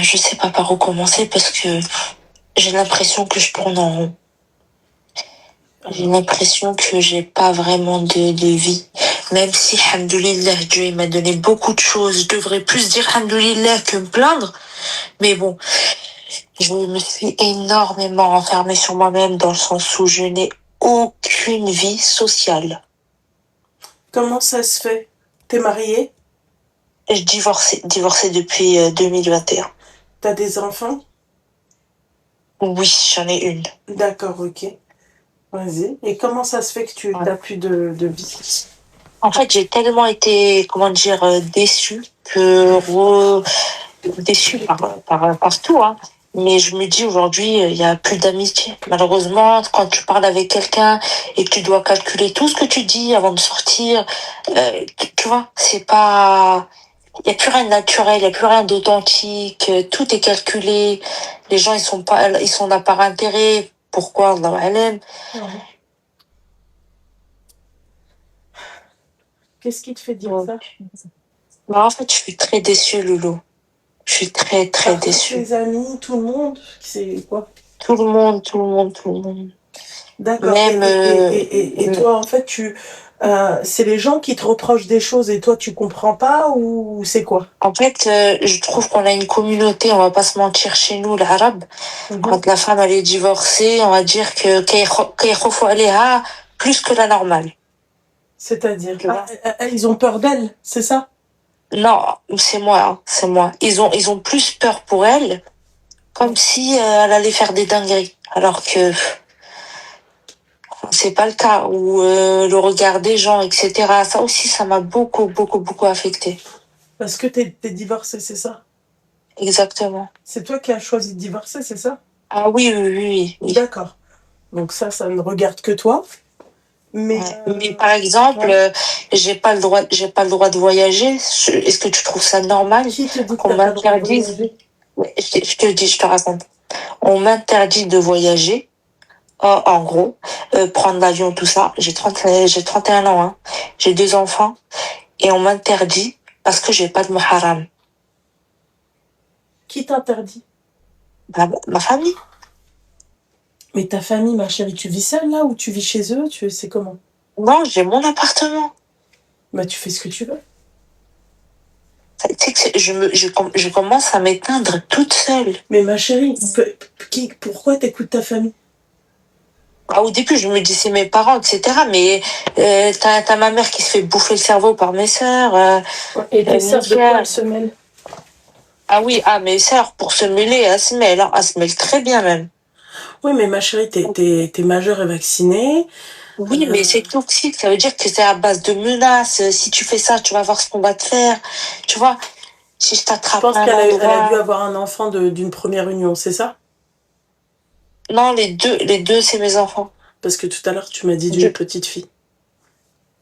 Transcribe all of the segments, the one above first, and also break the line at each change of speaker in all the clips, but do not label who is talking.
je sais pas par où commencer parce que j'ai l'impression que je tourne en rond. J'ai l'impression que j'ai pas vraiment de vie. Même si, alhamdoulilah, Dieu il m'a donné beaucoup de choses. Je devrais plus dire alhamdoulilah que me plaindre. Mais bon, je me suis énormément renfermée sur moi-même dans le sens où je n'ai aucune vie sociale.
Comment ça se fait? T'es mariée?
Je divorcée depuis 2021.
T'as des enfants?
Oui, j'en ai une.
D'accord, ok. Vas-y. Et comment ça se fait que tu n'as plus de vie?
En fait, j'ai tellement été, comment dire, déçue déçue par tout, hein. Mais je me dis aujourd'hui, il y a plus d'amitié. Malheureusement, quand tu parles avec quelqu'un et que tu dois calculer tout ce que tu dis avant de sortir, tu vois, c'est pas, il y a plus rien de naturel, il y a plus rien d'authentique, tout est calculé. Les gens, ils sont là par intérêt. Pourquoi, Allahu a'lam.
Qu'est-ce qui te fait dire ça?
Bah, en fait, je suis très déçue, Loulou. Je suis très, très déçue.
Tes amis, tout le monde, c'est quoi?
Tout le monde, tout le monde, tout le monde.
D'accord.
Même,
Et toi, en fait, c'est les gens qui te reprochent des choses et toi, tu comprends pas ou c'est quoi?
en fait, je trouve qu'on a une communauté, on va pas se mentir, chez nous, l'arabe. Quand la femme, elle est divorcée, on va dire que كيخافوا عليها plus que la normale.
C'est-à-dire,
Tu vois?
ils ont peur d'elle, c'est ça?
Non, c'est moi, hein, c'est moi. Ils ont plus peur pour elle, comme si elle allait faire des dingueries. Alors que c'est pas le cas. Ou le regard des gens, etc. Ça aussi, ça m'a beaucoup, beaucoup, beaucoup affecté.
Parce que t'es divorcée, c'est ça?
Exactement.
C'est toi qui as choisi de divorcer, c'est ça?
Ah oui, oui, oui, oui.
D'accord. Donc ça ne regarde que toi. Mais,
Mais par exemple, j'ai pas le droit de voyager. Est-ce que tu trouves ça normal
qui te dit que
qu'on
t'as pas le droit de
m'interdise?
voyager?
Je te le dis, je te raconte. On m'interdit de voyager. En gros, prendre l'avion, tout ça. J'ai 31 ans, hein. J'ai 2 enfants. Et on m'interdit parce que j'ai pas de muharram.
Qui t'interdit?
Ma famille.
Mais ta famille, ma chérie, tu vis seule là ou tu vis chez eux? C'est comment?
Non, j'ai mon appartement.
Bah tu fais ce que tu veux.
Tu sais que je commence à m'éteindre toute seule.
Mais ma chérie, pourquoi t'écoutes ta famille?
Ah, au début, je me dis c'est mes parents, etc. Mais t'as ma mère qui se fait bouffer le cerveau par mes sœurs.
Et tes sœurs, de quoi elles se mêlent?
Ah oui, mes sœurs, pour se mêler, elles se mêlent. Hein. Elles se mêlent très bien même.
Oui, mais ma chérie, t'es majeure et vaccinée.
Oui, mais c'est toxique. Ça veut dire que c'est à base de menaces. Si tu fais ça, tu vas voir ce qu'on va te faire. Tu vois, si je t'attrape.
Je pense qu'elle a dû avoir un enfant d'une première union, c'est ça?
Non, les deux, c'est mes enfants.
Parce que tout à l'heure, tu m'as dit d'une petite fille.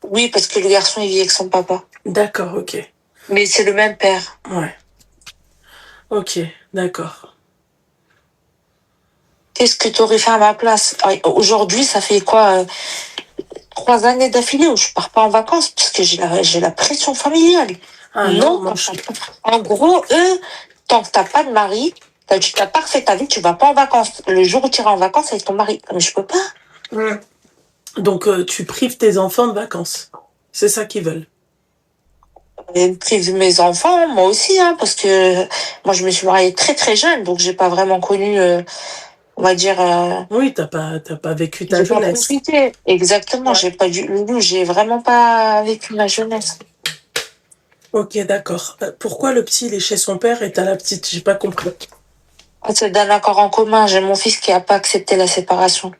Oui, parce que le garçon, il vit avec son papa.
D'accord, ok.
Mais c'est le même père.
Ouais. Ok, d'accord.
Qu'est-ce que tu aurais fait à ma place? Aujourd'hui, ça fait quoi 3 années d'affilée où je pars pas en vacances parce que j'ai la pression familiale.
Ah non, moi,
en gros, eux, tant que t'as pas de mari, tu t'as pas refait ta vie, tu vas pas en vacances. Le jour où tu iras en vacances avec ton mari, mais je peux pas.
Donc tu prives tes enfants de vacances. C'est ça qu'ils veulent.
Et prive mes enfants, moi aussi, hein, parce que moi je me suis mariée très très jeune, donc j'ai pas vraiment connu, on va dire.
Oui, t'as pas vécu ta jeunesse.
Exactement, ouais. J'ai vraiment pas vécu ma jeunesse.
Ok, d'accord. Pourquoi le petit il est chez son père et t'as la petite? J'ai pas compris.
C'est d'un accord en commun. J'ai mon fils qui a pas accepté la séparation.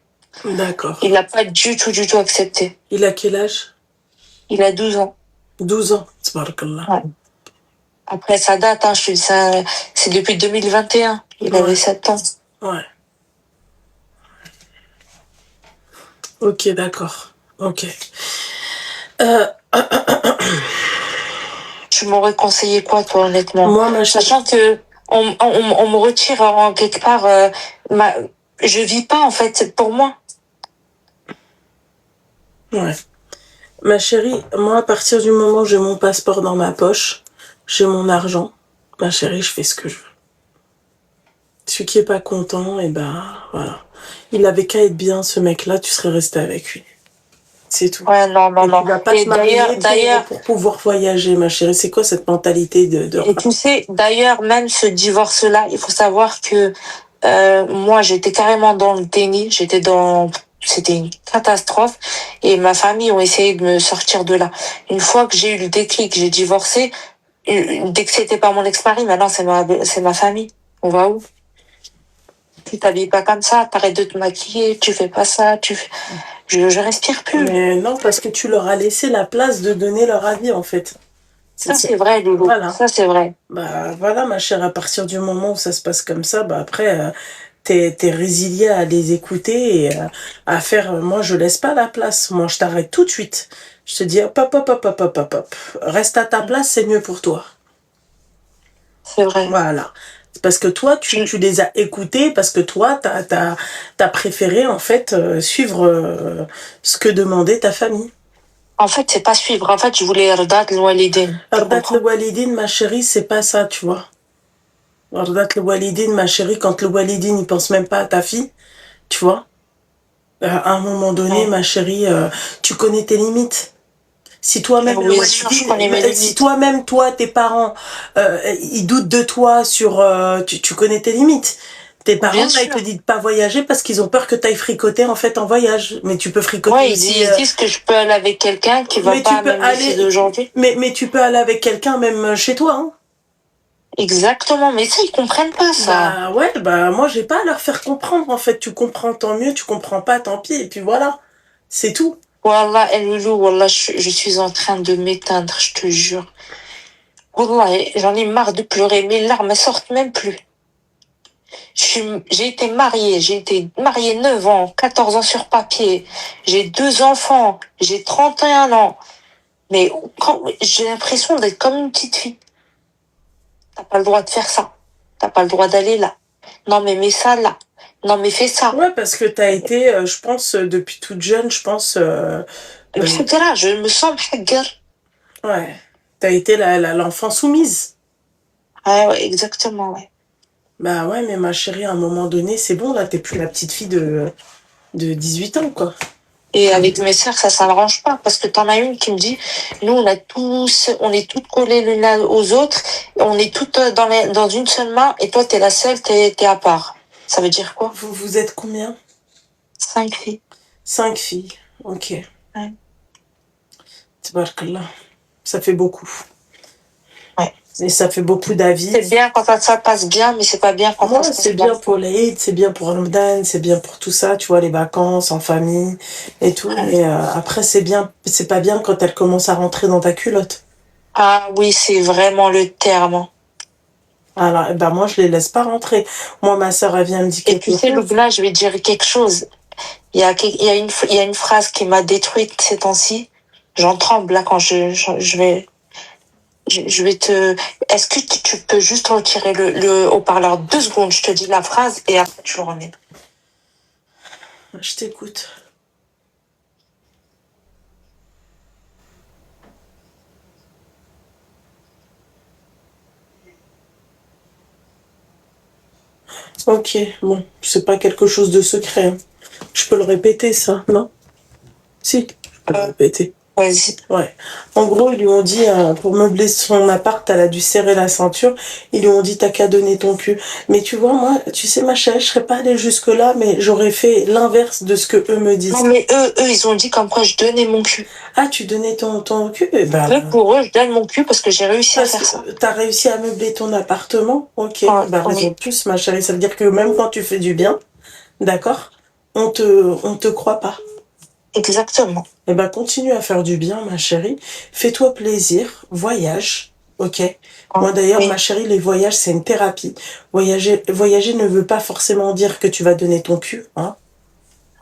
D'accord.
Il a pas du tout accepté.
Il a quel âge?
Il a 12 ans.
12 ans. Tabarakallah.
Ouais. Après, ça date, hein, c'est depuis 2021. Il avait 7 ans.
Ouais. Ok, d'accord. Ok.
Tu m'aurais conseillé quoi, toi, honnêtement?
Moi,
sachant que on me retire en quelque part, je vis pas, en fait, pour moi.
Ouais. Ma chérie, moi, à partir du moment où j'ai mon passeport dans ma poche, j'ai mon argent, ma chérie, je fais ce que je veux. Celui qui est pas content, et ben, voilà. Il avait qu'à être bien, ce mec-là, tu serais resté avec lui. C'est tout.
Ouais, non, non,
Et tu
non.
vas pas
Et
te marier
d'ailleurs,
pour pouvoir voyager, ma chérie. C'est quoi cette mentalité de...
et tu sais, d'ailleurs, même ce divorce-là, il faut savoir que moi, j'étais carrément dans le déni. C'était une catastrophe. Et ma famille ont essayé de me sortir de là. Une fois que j'ai eu le déclic, j'ai divorcé. Dès que c'était pas mon ex-mari, maintenant c'est ma famille. On va où? Tu t'habilles pas comme ça, t'arrêtes de te maquiller, tu fais pas ça, je respire plus.
Mais non, parce que tu leur as laissé la place de donner leur avis, en fait.
Ça, c'est vrai, Loulou.
Voilà.
Ça, c'est vrai.
Bah voilà, ma chère, à partir du moment où ça se passe comme ça, bah après, t'es résilié à les écouter et à faire, moi je laisse pas la place, moi je t'arrête tout de suite. Je te dis hop, hop, hop, hop, hop, hop, hop, hop. Reste à ta place, c'est mieux pour toi.
C'est vrai.
Voilà. Parce que toi, tu les as écoutés, parce que toi, t'as préféré, en fait, suivre ce que demandait ta famille.
En fait, c'est pas suivre. En fait, je voulais Ardat le Walidin.
Ardat le Walidin, ma chérie, c'est pas ça, tu vois. Ardat le Walidin, ma chérie, quand le Walidin, il pense même pas à ta fille, tu vois. À un moment donné, ma chérie, tu connais tes limites. Si toi-même,
Oui, je connais mes limites.
si toi-même, toi, tes parents, ils doutent de toi sur, tu connais tes limites. Tes parents,
Bien
là, ils
sûr.
te disent pas voyager parce qu'ils ont peur que tu ailles fricoter, en fait, en voyage. Mais tu peux fricoter
Ouais,
aussi.
ils disent que je peux aller avec quelqu'un qui va
mais
pas
tu peux
même les filles d'aujourd'hui.
mais tu peux aller avec quelqu'un même chez toi, hein.
Exactement, mais ça, ils comprennent pas, ça.
Bah ouais, bah moi, j'ai pas à leur faire comprendre, en fait. Tu comprends, tant mieux. Tu comprends pas, tant pis. Et puis voilà. C'est tout.
Wallah, El Loulou, wallah, je suis en train de m'éteindre, je te jure. Wallah, j'en ai marre de pleurer, mes larmes, elles sortent même plus. J'ai été mariée 9 ans, 14 ans sur papier. J'ai 2 enfants, j'ai 31 ans. Mais j'ai l'impression d'être comme une petite fille. T'as pas le droit de faire ça. T'as pas le droit d'aller là. Non, mais mets ça là. Non, mais fais ça.
Ouais, parce que t'as été, je pense, depuis toute jeune, je pense,
Etc. Je me sens hagar.
ouais, t'as été l'enfant soumise.
Ah ouais, exactement, ouais.
Bah ouais, mais ma chérie, à un moment donné, c'est bon, là, t'es plus la petite fille de 18 ans, quoi.
Et avec mes sœurs, ça s'arrange pas parce que t'en as une qui me dit, nous on est toutes collées l'une aux autres, on est toutes dans une seule main et toi t'es la seule, t'es à part. Ça veut dire quoi?
Vous êtes combien?
5 filles.
5 filles, ok.
Ouais.
Tabarakallah. Ça fait beaucoup.
Ouais.
Et ça fait beaucoup d'avis.
C'est bien quand ça passe bien, mais c'est pas bien quand ça se passe
c'est bien pour l'Aïd, c'est bien pour Ramadan, c'est bien pour tout ça, tu vois, les vacances en famille et tout. Mais après, c'est pas bien quand elle commence à rentrer dans ta culotte.
Ah oui, c'est vraiment le terme.
Alors, ben moi, je les laisse pas rentrer. Moi, ma sœur, elle vient me dire
Et
quelque
tu sais,
chose.
Loubna, je vais te dire quelque chose. Il y a une phrase qui m'a détruite ces temps-ci. J'en tremble là quand je vais te... Est-ce que tu peux juste retirer le haut-parleur 2 secondes? Je te dis la phrase et après tu le remets.
Je t'écoute. Ok, bon, c'est pas quelque chose de secret, hein. Je peux le répéter, ça, non? Si, je peux le répéter.
Vas-y.
Ouais. En gros, ils lui ont dit, pour meubler son appart, elle a dû serrer la ceinture. Ils lui ont dit, t'as qu'à donner ton cul. Mais tu vois, moi, tu sais, ma chérie, je serais pas allée jusque-là, mais j'aurais fait l'inverse de ce que eux me disent.
Non, mais eux, ils ont dit comme quoi je donnais mon cul.
Ah, tu donnais ton cul? Eh ben,
Eux, pour eux, je donne mon cul parce que j'ai réussi à faire ça.
t'as réussi à meubler ton appartement? Ok.
Ouais,
Bah, raison
oui.
de plus, ma chérie. Ça veut dire que même quand tu fais du bien, d'accord, on te croit pas.
Exactement.
Eh ben, continue à faire du bien, ma chérie. Fais-toi plaisir, voyage, ok? Moi, d'ailleurs,
Oui.
ma chérie, les voyages, c'est une thérapie. Voyager ne veut pas forcément dire que tu vas donner ton cul, hein?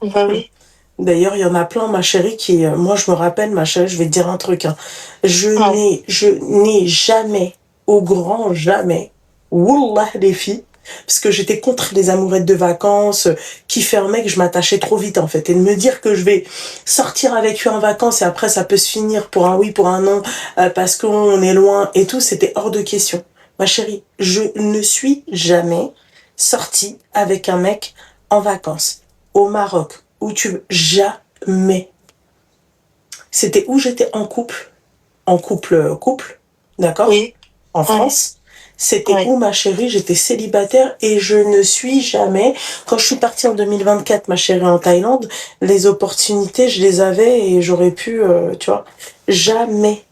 Bah oui.
D'ailleurs, il y en a plein, ma chérie, qui, moi, je me rappelle, ma chérie, je vais te dire un truc, hein. Je n'ai jamais, au grand jamais, wallah, les filles, parce que j'étais contre les amourettes de vacances, qui fait un mec, je m'attachais trop vite, en fait. Et de me dire que je vais sortir avec lui en vacances et après, ça peut se finir pour un oui, pour un non, parce qu'on est loin et tout, c'était hors de question. Ma chérie, je ne suis jamais sorti avec un mec en vacances au Maroc, où tu veux, jamais. C'était où j'étais en couple, d'accord,
Oui.
en
Ouais.
France. C'était
Ouais.
où, ma chérie, j'étais célibataire et je ne suis jamais... Quand je suis partie en 2024, ma chérie, en Thaïlande, les opportunités, je les avais et j'aurais pu, tu vois, jamais.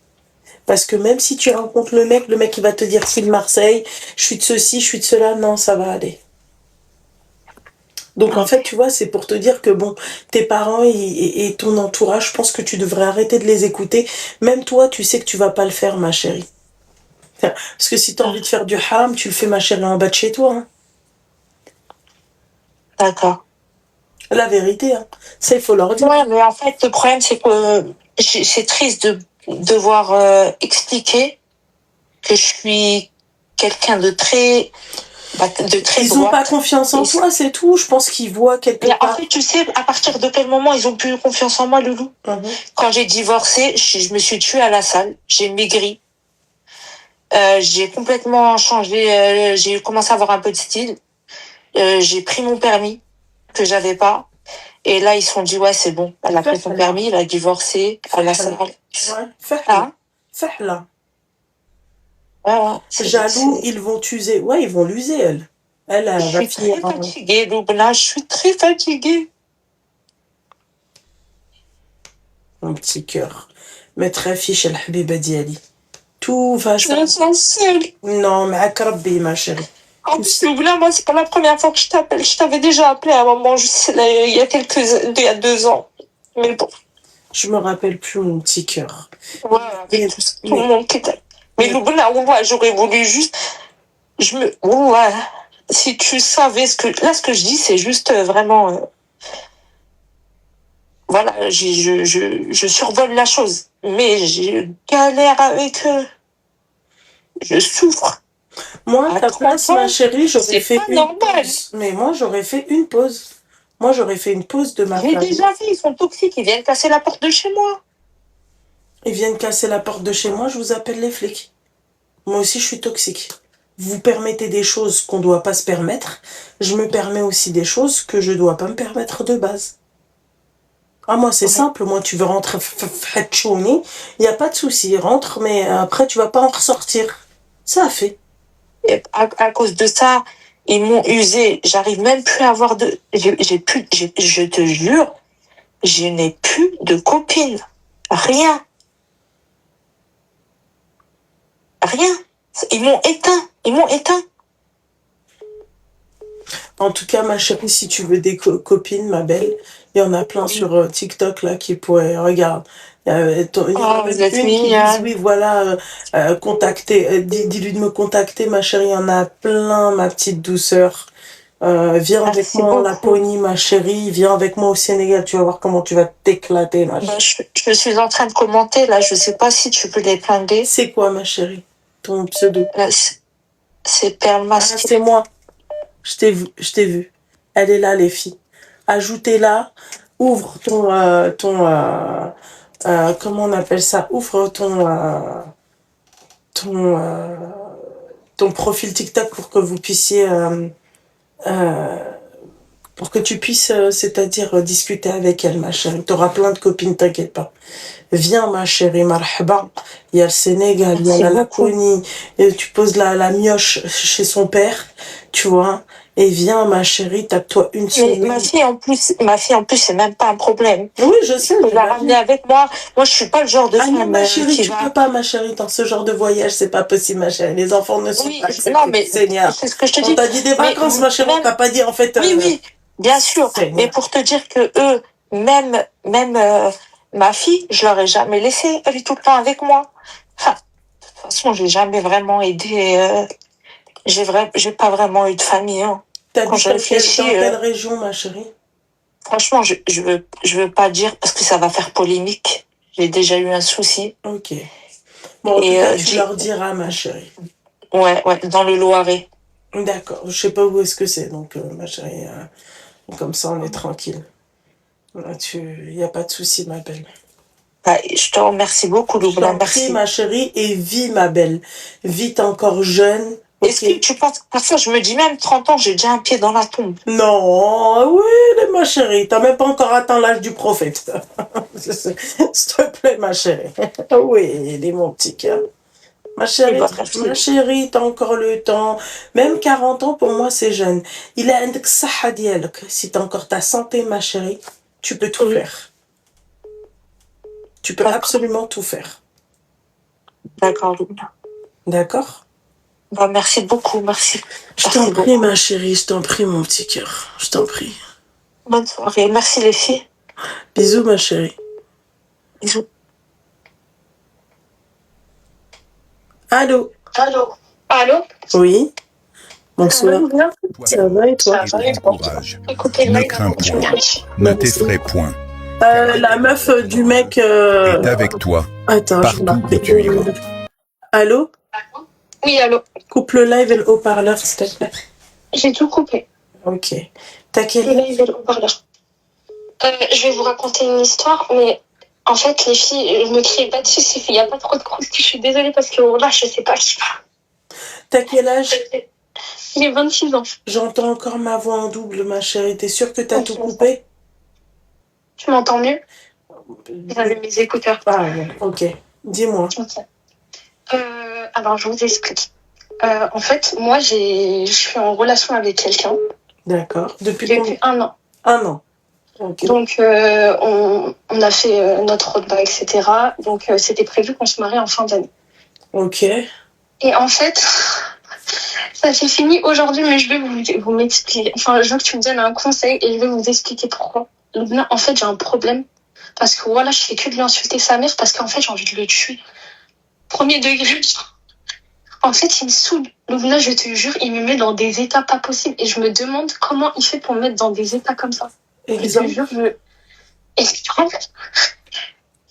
Parce que même si tu rencontres le mec, il va te dire, je suis de Marseille, je suis de ceci, je suis de cela, non, ça va aller. Donc en fait, tu vois, c'est pour te dire que bon, tes parents et ton entourage, je pense que tu devrais arrêter de les écouter. Même toi, tu sais que tu vas pas le faire, ma chérie. Parce que si t'as envie de faire du haram, tu le fais, ma chérie, en bas de chez toi. Hein.
D'accord.
La vérité, hein. Ça, il faut leur dire.
Ouais, mais en fait, le problème, c'est que c'est triste de devoir expliquer que je suis quelqu'un de très
Ils ont pas
droite.
confiance en
Et
toi, c'est tout. Je pense qu'ils voient quelque
mais en
part.
fait, tu sais, à partir de quel moment ils ont plus confiance en moi, Loulou? Quand j'ai divorcé, je me suis tuée à la salle, j'ai maigri, j'ai complètement changé, j'ai commencé à avoir un peu de style, j'ai pris mon permis que j'avais pas. Et là, ils se sont dit, ouais, c'est bon. Elle a pris son permis, elle a divorcé, à la salle.
Ouais, fais-le.
Hein?
Fais-le.
Ouais, ouais.
Jaloux, ils vont t'user. Ouais, ils vont l'user, elle. Elle,
Je
elle va
suis
finir
très
en...
fatiguée, Loubna, je suis très fatiguée.
Mon petit cœur. Mais très fiche, el habiba diali. Tout va
Je me sens seule.
Non, mais Rabbi, ma chérie.
En plus, Loubna, moi, c'est pas la première fois que je t'appelle. Je t'avais déjà appelé à un moment, il y a il y a 2 ans. Mais bon.
Je me rappelle plus, mon petit cœur.
Ouais, avec tout le monde qui était. Mais Loubna, ouais, j'aurais voulu juste. Ouais. Si tu savais ce que. Là, ce que je dis, c'est juste vraiment. Voilà, je survole la chose. Mais je galère avec eux. Je souffre.
Moi, à ta place, ma chérie, j'aurais fait une
normal.
pause. Mais moi, j'aurais fait une pause. Moi, j'aurais fait une pause de ma
J'ai
famille.
déjà fait, ils sont toxiques, ils viennent casser la porte de chez moi.
Ils viennent casser la porte de chez moi, je vous appelle les flics. Moi aussi, je suis toxique. Vous permettez des choses qu'on ne doit pas se permettre. Je me permets aussi des choses que je ne dois pas me permettre de base. Ah, moi, c'est simple. Moi, tu veux rentrer, il n'y a pas de souci. Rentre, mais après, tu vas pas en ressortir. Ça a fait.
Et à cause de ça, ils m'ont usé. J'arrive même plus à avoir de. Je te jure, je n'ai plus de copine. Rien. Rien. Ils m'ont éteint. Ils m'ont éteint.
En tout cas, ma chérie, si tu veux des copines, ma belle, il y en a plein sur TikTok là qui pourraient. Regarde. Il y en a même une qui dit oui, voilà, contactez, dis-lui de me contacter, ma chérie, il y en a plein, ma petite douceur. Viens avec moi en Laponie, ma chérie, viens avec moi au Sénégal, tu vas voir comment tu vas t'éclater, ma chérie.
Je suis en train de commenter, là, je sais pas si tu peux les pinguer.
C'est quoi, ma chérie? Ton pseudo?
C'est Perle Masquée.
Ah, c'est moi. Je t'ai vu. Elle est là, les filles. Ajoutez-la. Ouvre comment on appelle ça? Ouvre ton profil TikTok pour que vous puissiez, pour que tu puisses, c'est-à-dire discuter avec elle, ma chérie. T'auras plein de copines, t'inquiète pas. Viens, ma chérie, marhaba. Il y a le Sénégal, il y a la Laponie. Et tu poses la mioche chez son père, tu vois. Et viens, ma chérie, tape-toi une semaine.
Ma fille, en plus, c'est même pas un problème.
Oui, je sais.
Je peux la ramener avec moi. Moi, je suis pas le genre de femme
non, ma chérie, tu peux pas, ma chérie. Dans ce genre de voyage, c'est pas possible, ma chérie. Les enfants ne sont pas acceptés.
Non, mais
Seigneur.
c'est ce que je te dis.
On t'a dit des vacances, ma chérie. On t'a pas dit, en fait.
Oui, bien sûr. Seigneur. Mais pour te dire que eux, même ma fille, je l'aurais jamais laissée. Elle est tout le temps avec moi. Enfin, de toute façon, j'ai jamais vraiment aidé. J'ai pas vraiment eu de famille. Hein.
Quand je réfléchis, dans quelle région, ma chérie?
Franchement, je veux pas dire parce que ça va faire polémique. J'ai déjà eu un souci.
Ok. Bon, en tout cas, tu leur diras, ma chérie.
Ouais, dans le Loiret.
D'accord. Je sais pas où est-ce que c'est, donc, ma chérie, comme ça, on est tranquille. Il n'y a pas de souci, ma belle.
Bah, je te remercie beaucoup, Loubna.
Merci, ma chérie, et vis, ma belle. Vis, t'es encore jeune.
Est-ce que tu penses, parfois je me dis même 30 ans, j'ai déjà un pied dans la tombe.
Non, oui, ma chérie, t'as même pas encore atteint l'âge du prophète. S'il te plaît, ma chérie. Oui, il est mon petit cœur. Ma chérie, t'as encore le temps. Même 40 ans, pour moi, c'est jeune. Il a un صحة ديالك. Si t'as encore ta santé, ma chérie, tu peux tout faire. Tu peux absolument tout faire.
D'accord, Luna.
D'accord?
Bah, merci beaucoup, merci.
Je t'en prie, ma chérie, je t'en prie, mon petit cœur. Je t'en prie.
Bonne soirée. Merci les filles.
Bisous, ma chérie.
Bisous.
Allô?
Allô?
Oui? Bonsoir. Ça va et toi?
Courage. Ne crains point. Ne t'effraie point.
La meuf du mec...
Est avec toi.
Attends,
partout où tu iras.
Allô?
Oui, allô?
Coupe le live et le haut-parleur, s'il te plaît.
J'ai tout coupé.
Ok. T'as quel
Le live et le haut-parleur. Je vais vous raconter une histoire, mais en fait, les filles, je me criez pas dessus, il n'y a pas trop de croustilles. Je suis désolée parce que là, je sais pas qui va.
T'as quel âge?
J'ai 26 ans.
J'entends encore ma voix en double, ma chérie. T'es sûre que t'as tout coupé?
Tu m'entends mieux? J'avais mes écouteurs.
Ah, ok. Dis-moi.
Okay. Alors, je vous explique. En fait, moi, je suis en relation avec quelqu'un.
D'accord. Depuis
1 an.
1 an. Okay.
Donc, on a fait notre roadmap, etc. Donc, c'était prévu qu'on se marie en fin d'année.
Ok.
Et en fait, ça s'est fini aujourd'hui, mais je vais vous m'expliquer. Enfin, je veux que tu me donnes un conseil et je vais vous expliquer pourquoi. Lubna, en fait, j'ai un problème. Parce que voilà, je fais que de lui insulter sa mère parce qu'en fait, j'ai envie de le tuer. Premier degré. En fait, il me saoule. Lubna, je te jure, il me met dans des états pas possibles. Et je me demande comment il fait pour me mettre dans des états comme ça.
Exemple.
Je te jure,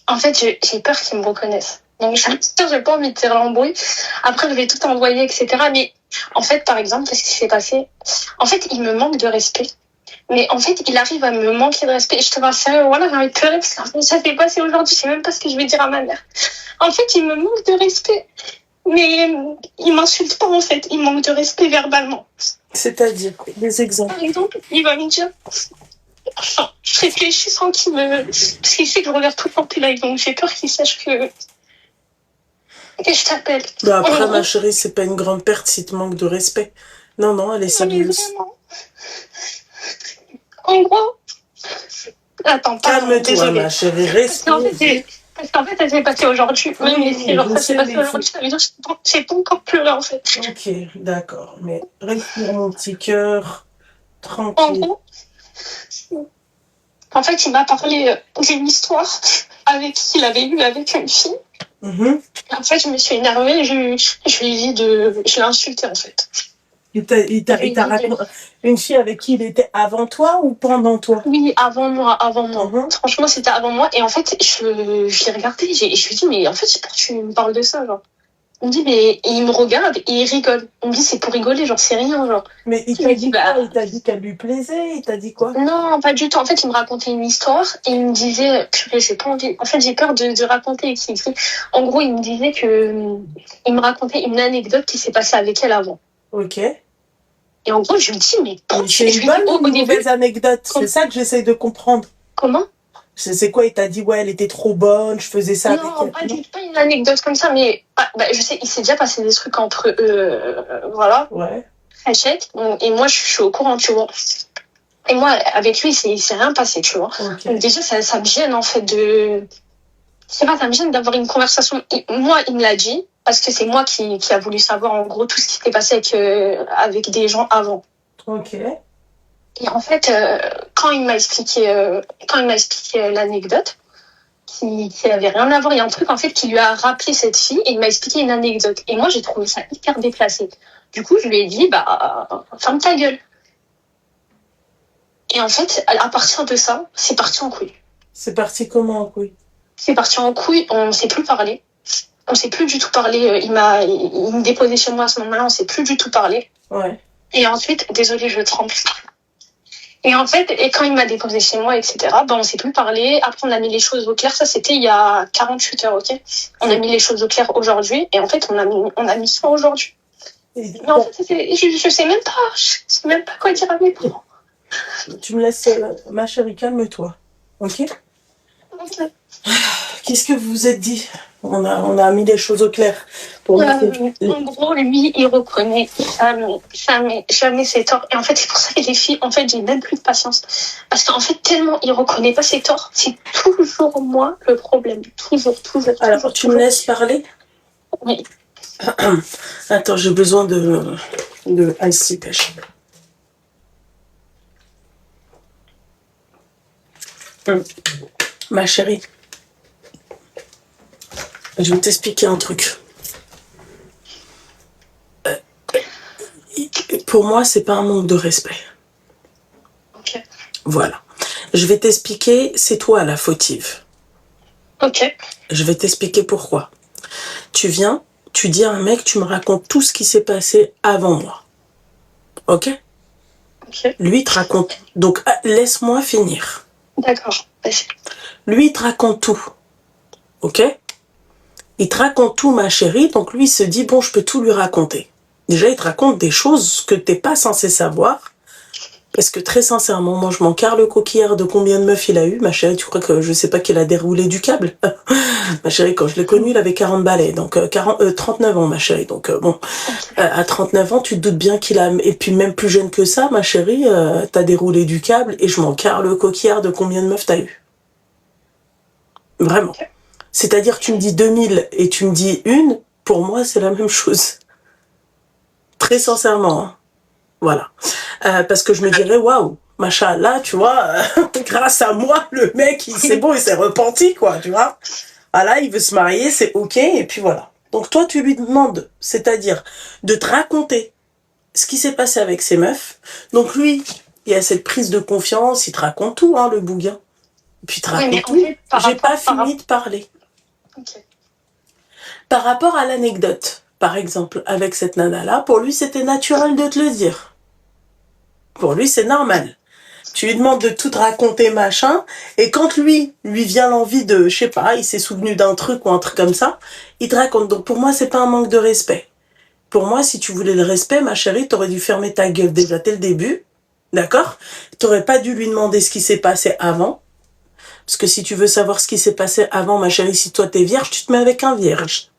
en fait, j'ai peur qu'il me reconnaisse. Donc, j'ai pas envie de tirer l'embrouille. Après, je vais tout envoyer, etc. Mais en fait, par exemple, qu'est-ce qui s'est passé? En fait, il me manque de respect. Mais en fait, il arrive à me manquer de respect. Et je te vois sérieux, voilà, j'ai envie de pleurer parce que ça s'est passé aujourd'hui. Je sais même pas ce que je vais dire à ma mère. En fait, il me manque de respect. Mais il m'insulte pas, en fait. Il manque de respect verbalement.
C'est-à-dire, des exemples.
Par exemple, il va me dire... Enfin, je réfléchis sans qu'il me... Parce qu'il sait que je regarde tout le temps tes lives, donc j'ai peur qu'il sache que je t'appelle.
Bah après, ma chérie, c'est pas une grande perte si te manque de respect. Non, elle est sérieuse.
En gros... Attends,
calme-toi, ma chérie, respire.
Parce qu'en fait, ça s'est passé aujourd'hui.
Oui,
même si genre, ça s'est passé aujourd'hui, ça veut dire que j'ai pas encore pleuré, en fait.
Ok, d'accord. Mais respire, mon petit cœur. Tranquille.
En gros, en fait, il m'a parlé d'une histoire qu'il avait eue avec une fille.
Mm-hmm.
En fait, je me suis énervée, je l'ai insulté, en fait.
Il t'a raconté une fille avec qui il était avant toi ou pendant toi?
Oui, avant moi.
Mm-hmm.
Franchement, c'était avant moi. Et en fait, je l'ai regardé et je lui ai dit, mais en fait, c'est pourquoi tu me parles de ça, genre. Il me dit, mais et il me regarde et il rigole. Il me dit, c'est pour rigoler, genre, c'est rien, genre.
Mais il t'a dit quoi? Il t'a dit qu'elle lui plaisait? Il t'a dit quoi?
Non, pas du tout. En fait, il me racontait une histoire et il me disait, purée, j'ai pas envie. En fait, j'ai peur de raconter ce qu'il écrit. En gros, il me disait il me racontait une anecdote qui s'est passée avec elle avant.
Ok.
Et en gros, je me dis, mais pourquoi
c'est une bonne ou une mauvaise anecdote? C'est ça que j'essaye de comprendre.
Comment?
C'est quoi? Il t'a dit, ouais, elle était trop bonne, je faisais ça avec elle.
Non, pas du tout, pas une anecdote comme ça, mais je sais, il s'est déjà passé des trucs entre eux, voilà.
Ouais.
Échec. Et moi, je suis au courant, tu vois. Et moi, avec lui, il s'est rien passé, tu vois.
Okay.
Donc déjà, ça me gêne, en fait, je sais pas, ça me gêne d'avoir une conversation. Moi, il me l'a dit, parce que c'est moi qui a voulu savoir, en gros, tout ce qui s'était passé avec des gens avant.
Ok.
Et en fait, quand il m'a expliqué l'anecdote, qui avait rien à voir, il y a un truc, en fait, qui lui a rappelé cette fille, et il m'a expliqué une anecdote. Et moi, j'ai trouvé ça hyper déplacé. Du coup, je lui ai dit, ferme ta gueule. Et en fait, à partir de ça, c'est parti en couille.
C'est parti comment en couille?
C'est parti en couille, on s'est plus parlé. On s'est plus du tout parlé. Il me déposait chez moi à ce moment-là, on s'est plus du tout parlé.
Ouais.
Et ensuite, désolée, je tremble. Et en fait, quand il m'a déposé chez moi, etc., on s'est plus parlé. Après, on a mis les choses au clair. Ça, c'était il y a 48 heures, ok? On a mis les choses au clair aujourd'hui. Et en fait, on a mis ça aujourd'hui. Mais en fait, je sais même pas. Je sais même pas quoi dire à mes parents.
Tu me laisses, ma chérie, calme-toi. Ok? Qu'est-ce que vous vous êtes dit? On a mis les choses au clair. Pour
en gros, lui, il reconnaît jamais ses torts. Et en fait, c'est pour ça que les filles, en fait, j'ai même plus de patience. Parce qu'en fait, tellement il reconnaît pas ses torts, c'est toujours moi le problème. Toujours.
Alors, tu me laisses parler?
Oui.
Attends, j'ai besoin de ice pêche. Ma chérie, je vais t'expliquer un truc. Pour moi, c'est pas un manque de respect.
Ok.
Voilà. Je vais t'expliquer, c'est toi la fautive.
Ok.
Je vais t'expliquer pourquoi. Tu viens, tu dis à un mec, tu me racontes tout ce qui s'est passé avant moi. Ok?
Ok.
Lui, il te raconte. Donc, laisse-moi finir.
D'accord. Vas-y.
Lui, il te raconte tout. Ok? Il te raconte tout, ma chérie. Donc, lui, il se dit, bon, je peux tout lui raconter. Déjà, il te raconte des choses que t'es pas censé savoir. Parce que très sincèrement, moi, je m'en carre le coquillard de combien de meufs il a eu. Ma chérie, tu crois que je sais pas qu'il a déroulé du câble? Ma chérie, quand je l'ai connu, il avait 40 balais. Donc, 39 ans, ma chérie. Donc, bon, à 39 ans, tu te doutes bien qu'il a... Et puis, même plus jeune que ça, ma chérie, t'as déroulé du câble et je m'en carre le coquillard de combien de meufs t'as eu. Vraiment. C'est-à-dire, tu me dis 2000 et tu me dis une, pour moi, c'est la même chose. Très sincèrement, hein. Voilà. Parce que je me dirais, waouh, machallah, tu vois, grâce à moi, le mec, c'est bon, il s'est repenti, quoi, tu vois. Voilà, il veut se marier, c'est ok, et puis voilà. Donc toi, tu lui demandes, c'est-à-dire de te raconter ce qui s'est passé avec ces meufs. Donc lui, il y a cette prise de confiance, il te raconte tout, hein, le bouguin. Puis il te raconte tout. J'ai pas fini de parler.
Ok.
Par rapport à l'anecdote, par exemple, avec cette nana-là, pour lui, c'était naturel de te le dire. Pour lui, c'est normal. Tu lui demandes de tout te raconter, machin, et quand lui vient l'envie de, je sais pas, il s'est souvenu d'un truc ou un truc comme ça, il te raconte. Donc pour moi, c'est pas un manque de respect. Pour moi, si tu voulais le respect, ma chérie, t'aurais dû fermer ta gueule déjà dès le début, d'accord? T'aurais pas dû lui demander ce qui s'est passé avant, parce que si tu veux savoir ce qui s'est passé avant, ma chérie, si toi t'es vierge, tu te mets avec un vierge.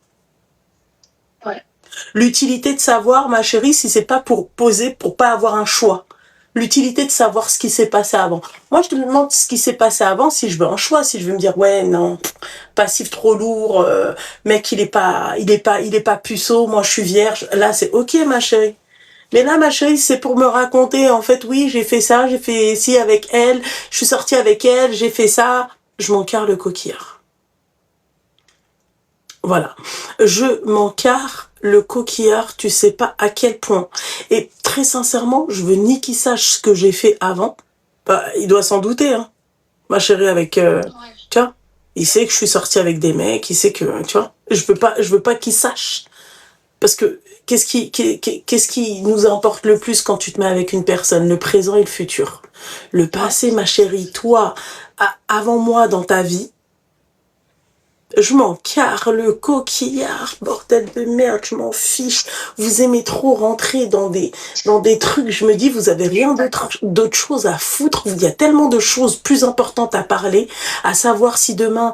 Ouais.
L'utilité de savoir, ma chérie, si c'est pas pour poser, pour pas avoir un choix. L'utilité de savoir ce qui s'est passé avant. Moi, je te demande ce qui s'est passé avant si je veux un choix, si je veux me dire, ouais, non, passif trop lourd, mec, il est pas puceau, moi, je suis vierge. Là, c'est ok, ma chérie. Mais là, ma chérie, c'est pour me raconter, en fait, oui, j'ai fait ça, j'ai fait ci avec elle, je suis sortie avec elle, j'ai fait ça. Je m'en carre le coquillard. Voilà. Je m'en carre le coquillard, tu sais pas à quel point. Et très sincèrement, je veux ni qu'il sache ce que j'ai fait avant. Bah, il doit s'en douter, hein. Ma chérie, avec, tu vois, il sait que je suis sortie avec des mecs, il sait que, tu vois, je veux pas qu'il sache. Parce que, qu'est-ce qui nous importe le plus quand tu te mets avec une personne? Le présent et le futur. Le passé, ma chérie, toi, avant moi dans ta vie, je m'en carre le coquillard, bordel de merde, je m'en fiche. Vous aimez trop rentrer dans des trucs. Je me dis, vous avez rien d'autre chose à foutre. Il y a tellement de choses plus importantes à parler, à savoir si demain,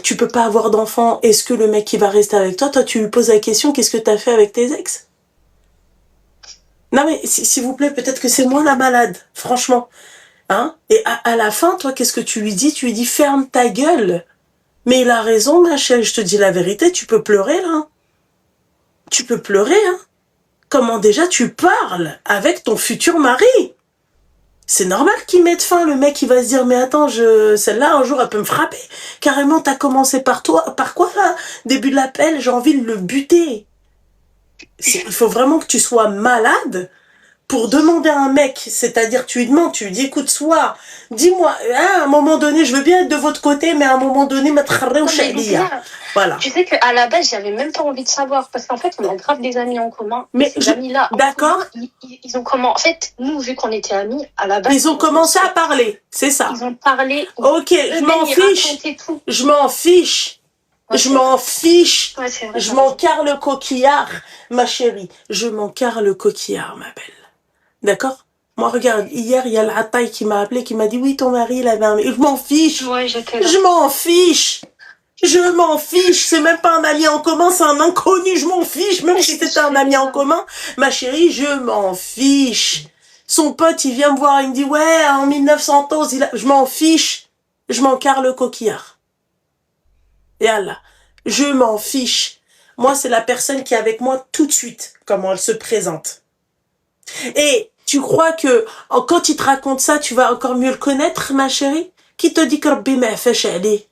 tu peux pas avoir d'enfant, est-ce que le mec qui va rester avec toi, tu lui poses la question, qu'est-ce que t'as fait avec tes ex? Non mais, s'il vous plaît, peut-être que c'est moi la malade, franchement. Hein? Et à la fin, toi, qu'est-ce que tu lui dis? Tu lui dis, ferme ta gueule. Mais il a raison, ma chérie, je te dis la vérité, tu peux pleurer, là. Tu peux pleurer, hein. Comment déjà tu parles avec ton futur mari? C'est normal qu'il mette fin, le mec, il va se dire, mais attends, celle-là, un jour, elle peut me frapper. Carrément, t'as commencé par quoi, là? Début de l'appel, j'ai envie de le buter. Il faut vraiment que tu sois malade pour demander à un mec, c'est-à-dire tu lui demandes, tu lui dis, écoute, dis-moi, hein, à un moment donné, je veux bien être de votre côté, mais à un moment donné, voilà.
Tu sais qu'à la base, j'avais même pas envie de savoir, parce qu'en fait, on a grave des amis en commun.
Mais
ces amis-là,
d'accord.
Ils ont comment, en fait, nous, vu qu'on était amis, à la base.
Ils ont commencé à parler, c'est ça.
Ils ont parlé.
Ok, je m'en fiche. Je m'en fiche.
Ouais,
Je
c'est
m'en
vrai.
fiche.
Ouais, c'est vrai.
Je m'en carre le coquillard, ma chérie. Je m'en carre le coquillard, ma belle. D'accord? Moi, regarde, hier, il y a l'Ataï qui m'a appelé, qui m'a dit, oui, ton mari, il avait un... Je m'en fiche.
Ouais, j'étais là.
Je m'en fiche. Je m'en fiche. C'est même pas un ami en commun, c'est un inconnu. Je m'en fiche. Même si c'était un ami en commun, ma chérie, je m'en fiche. Son pote, il vient me voir, il me dit, ouais, en 1911, je m'en fiche. Je m'en carre le coquillard. Et Allah, je m'en fiche. Moi, c'est la personne qui est avec moi tout de suite, comment elle se présente. Et tu crois que quand il te raconte ça, tu vas encore mieux le connaître, ma chérie? Qui te dit que Rabbi m'a fait chialer?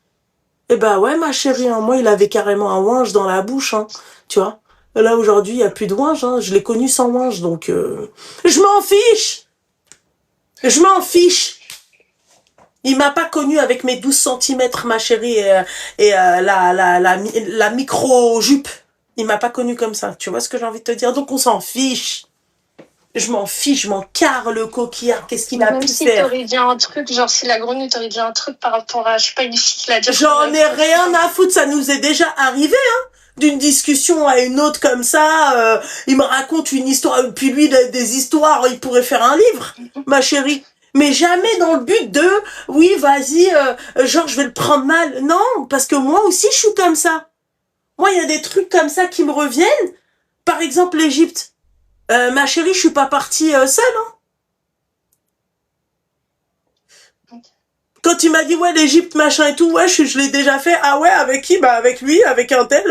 Eh ben ouais, ma chérie, hein, moi, il avait carrément un ouinge dans la bouche, hein, tu vois. Là, aujourd'hui, il n'y a plus de ouinge, hein, je l'ai connu sans ouinge, donc je m'en fiche. Je m'en fiche. Il m'a pas connu avec mes 12 centimètres, ma chérie, la micro-jupe. Il m'a pas connu comme ça, tu vois ce que j'ai envie de te dire? Donc on s'en fiche. Je m'en fiche, je m'en carre le coquillard. Qu'est-ce qu'il a
Même
pu
si
faire?
t'aurais dit un truc, genre si la grenouille t'aurait dit un truc par rapport à, je sais pas, une fille qui l'a déjà
J'en ai rien à foutre, ça nous est déjà arrivé, hein. D'une discussion à une autre comme ça, il me raconte une histoire, puis lui, des histoires, il pourrait faire un livre, ma chérie. Mais jamais dans le but de, oui, vas-y, genre, je vais le prendre mal. Non, parce que moi aussi, je suis comme ça. Moi, il y a des trucs comme ça qui me reviennent. Par exemple, l'Égypte. Ma chérie, je suis pas partie seule, hein. Quand il m'a dit, ouais, l'Égypte, machin et tout, ouais, je l'ai déjà fait. Ah ouais, avec qui? Bah, avec lui, avec un tel,